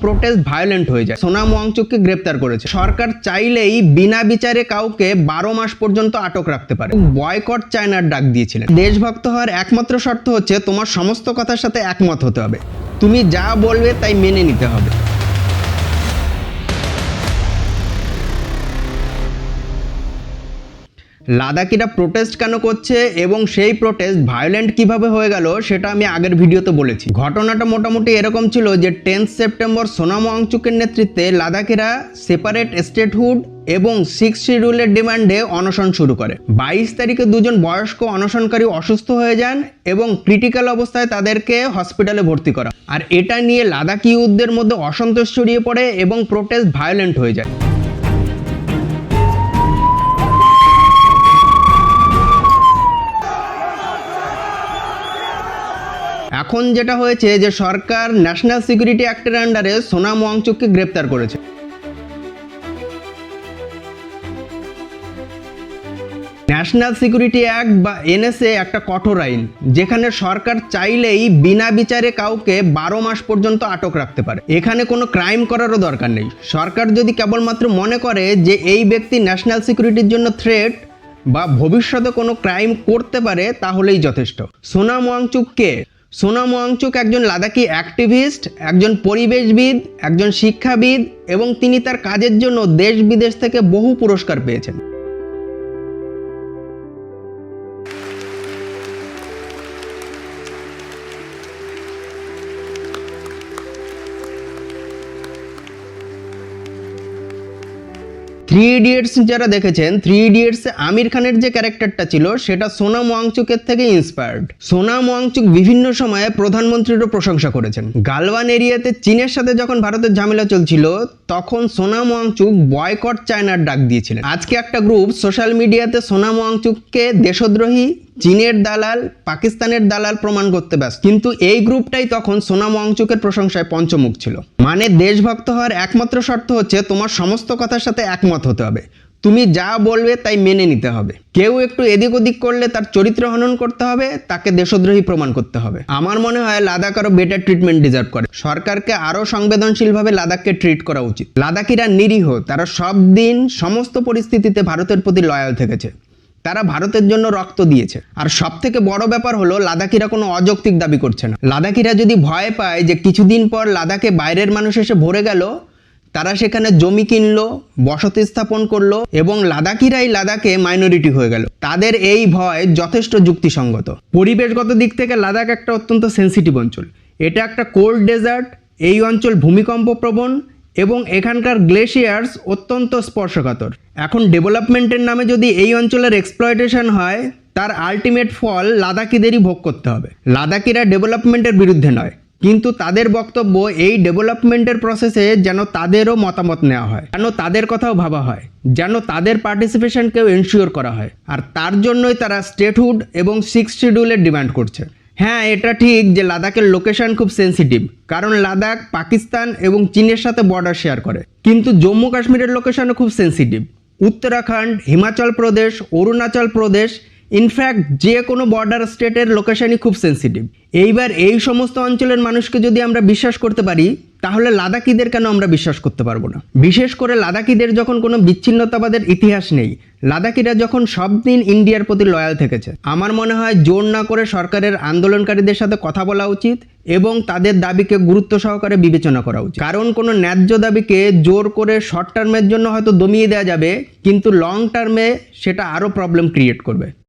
Protest violent হয়ে যায়। সোনাম ওয়াংচুককে গ্রেপ্তার করেছে। সরকার চাইলেই বিনা বিচারে কাউকে 12 মাস পর্যন্ত আটক রাখতে পারে। বয়কট চায়নার ডাক দিয়েছিলেন। দেশভক্ত হওয়ার একমাত্র শর্ত হচ্ছে তোমার সমস্ত কথার সাথে একমত হতে হবে, তুমি যা বলবে তাই মেনে নিতে হবে। লাদাকিরা প্রোটেস্ট কেন করছে এবং সেই প্রোটেস্ট ভায়োলেন্ট কিভাবে হয়ে গেল সেটা আমি আগের ভিডিওতে বলেছি। ঘটনাটা মোটামুটি এরকম ছিল যে 10 সেপ্টেম্বর সোনাম ওয়াংচুকের নেতৃত্বে লাদাকিরা সেপারেট স্টেটহুড এবং 6 শিডিউলের ডিমান্ডে অনশন শুরু করে। 22 তারিখে দুজন বয়স্ক অনশনকারী অসুস্থ হয়ে যান এবং ক্রিটিক্যাল অবস্থায় তাদেরকে হসপিটালে ভর্তি করা। আর এটা নিয়ে লাদাকি ইউথদের মধ্যে অসন্তোষ ছড়িয়ে পড়ে এবং প্রোটেস্ট ভায়োলেন্ট হয়ে যায়। এখন যেটা হয়েছে যে সরকার ন্যাশনাল সিকিউরিটি অ্যাক্টের আন্ডারে সোনাম ওয়াংচুককে গ্রেপ্তার করেছে। ন্যাশনাল সিকিউরিটি অ্যাক্ট বা এনএসএ একটা কঠোর আইন, যেখানে সরকার চাইলেই বিনা বিচারে কাউকে 12 মাস পর্যন্ত আটক রাখতে পারে। এখানে কোনো ক্রাইম করারও দরকার নেই। সরকার যদি কেবলমাত্র মনে করে যে এই ব্যক্তি ন্যাশনাল সিকিউরিটির জন্য থ্রেট বা ভবিষ্যতে কোনো ক্রাইম করতে পারে, তাহলেই যথেষ্ট। সোনাম ওয়াংচুক একজন লাদাকি অ্যাক্টিভিস্ট, একজন পরিবেশবিদ, একজন শিক্ষাবিদ এবং তিনি তার কাজের জন্য দেশ বিদেশ থেকে বহু পুরস্কার পেয়েছেন। থ্রি ইডিয়টস যারা দেখেছেন, থ্রি ইডিয়টসে আমির খানের যে ক্যারেক্টারটা ছিল সেটা সোনাম ওয়াংচুকের থেকে ইন্সপায়ার্ড। সোনাম ওয়াংচুক বিভিন্ন সময়ে প্রধানমন্ত্রীরও প্রশংসা করেছেন। গালওয়ান এরিয়াতে চীনের সাথে যখন ভারতের ঝামেলা চলছিল তখন সোনাম ওয়াংচুক বয়কট চায়নার ডাক দিয়েছিলেন। আজকে একটা গ্রুপ সোশ্যাল মিডিয়াতে সোনাম ওয়াংচুককে দেশদ্রোহী, চীনের দালাল, পাকিস্তানের দালাল প্রমাণ করতে ব্যস্ত, কিন্তু এই গ্রুপটাই তখন সোনাম ওয়াংচুকের প্রশংসায় পঞ্চমুখ ছিল। মানে দেশভক্ত হওয়ার একমাত্র শর্ত হচ্ছে তোমার সমস্ত কথার সাথে একমত হতে হবে, তুমি যা বলবে তাই মেনে নিতে হবে। কেউ একটু এদিক ওদিক করলে তার চরিত্র হনন করতে হবে, তাকে দেশদ্রোহী প্রমাণ করতে হবে। আমার মনে হয় লাদাখ আরো বেটার ট্রিটমেন্ট ডিজার্ভ করে। সরকারকে আরো সংবেদনশীলভাবে লাদাখকে ট্রিট করা উচিত। লাদাকিরা নিরীহ, তারা সব দিন সমস্ত পরিস্থিতিতে ভারতের প্রতি লয়াল থেকেছে, তারা ভারতের জন্য রক্ত দিয়েছে। আর সব থেকে বড় ব্যাপার হলো লাদাকিরা কোনো অযৌক্তিক দাবি করছে না। লাদাকিরা যদি ভয় পায় যে কিছুদিন পর লাদাখে বাইরের মানুষ এসে ভরে গেল, তারা সেখানে জমি কিনলো, বসতি স্থাপন করলো এবং লাদাকিরাই লাদাখে মাইনরিটি হয়ে গেল, তাদের এই ভয় যথেষ্ট যুক্তিসঙ্গত। পরিবেশগত দিক থেকে লাদাখ একটা অত্যন্ত সেন্সিটিভ অঞ্চল। এটা একটা কোল্ড ডেজার্ট, এই অঞ্চল ভূমিকম্প প্রবণ এবং এখানকার গ্লেশিয়ার্স অত্যন্ত স্পর্শকাতর। এখন ডেভেলপমেন্টের নামে যদি এই অঞ্চলের এক্সপ্লয়টেশন হয়, তার আলটিমেট ফল লাদাকিদেরই ভোগ করতে হবে। লাদাকিরা ডেভেলপমেন্টের বিরুদ্ধে নয়, কিন্তু তাদের বক্তব্য এই ডেভেলপমেন্টের প্রসেসে যেন তাদেরও মতামত নেওয়া হয়, যেন তাদের কথাও ভাবা হয়, যেন তাদের পার্টিসিপেশনকেও এনশিওর করা হয়। আর তার জন্যই তারা স্টেটহুড এবং 6 শিডিউলের ডিমান্ড করছে। হ্যাঁ, এটা ঠিক যে লাদাখের লোকেশন খুব সেন্সিটিভ, কারণ লাদাখ পাকিস্তান এবং চীনের সাথে বর্ডার শেয়ার করে। কিন্তু জম্মু কাশ্মীরের লোকেশনও খুব সেন্সিটিভ। উত্তরাখণ্ড, হিমাচল প্রদেশ, অরুণাচল প্রদেশ, ইনফ্যাক্ট যে কোনো বর্ডার স্টেটের লোকেশনই খুব সেন্সিটিভ। এইবার এই সমস্ত অঞ্চলের মানুষকে যদি আমরা বিশ্বাস করতে পারি, তাহলে লাদাকিদের কেন আমরা বিশ্বাস করতে পারবো না? বিশেষ করে লাদাকিদের যখন কোনো বিচ্ছিন্নতাবাদের ইতিহাস নেই, লাদাকিরা যখন সব দিন ইন্ডিয়ার প্রতি লয়াল থেকেছে। আমার মনে হয় জোর না করে সরকারের আন্দোলনকারীদের সাথে কথা বলা উচিত এবং তাদের দাবিকে গুরুত্ব সহকারে বিবেচনা করা উচিত। কারণ কোনো ন্যায্য দাবিকে জোর করে শর্ট টার্মের জন্য হয়তো দমিয়ে দেওয়া যাবে, কিন্তু লং টার্মে সেটা আরও প্রবলেম ক্রিয়েট করবে।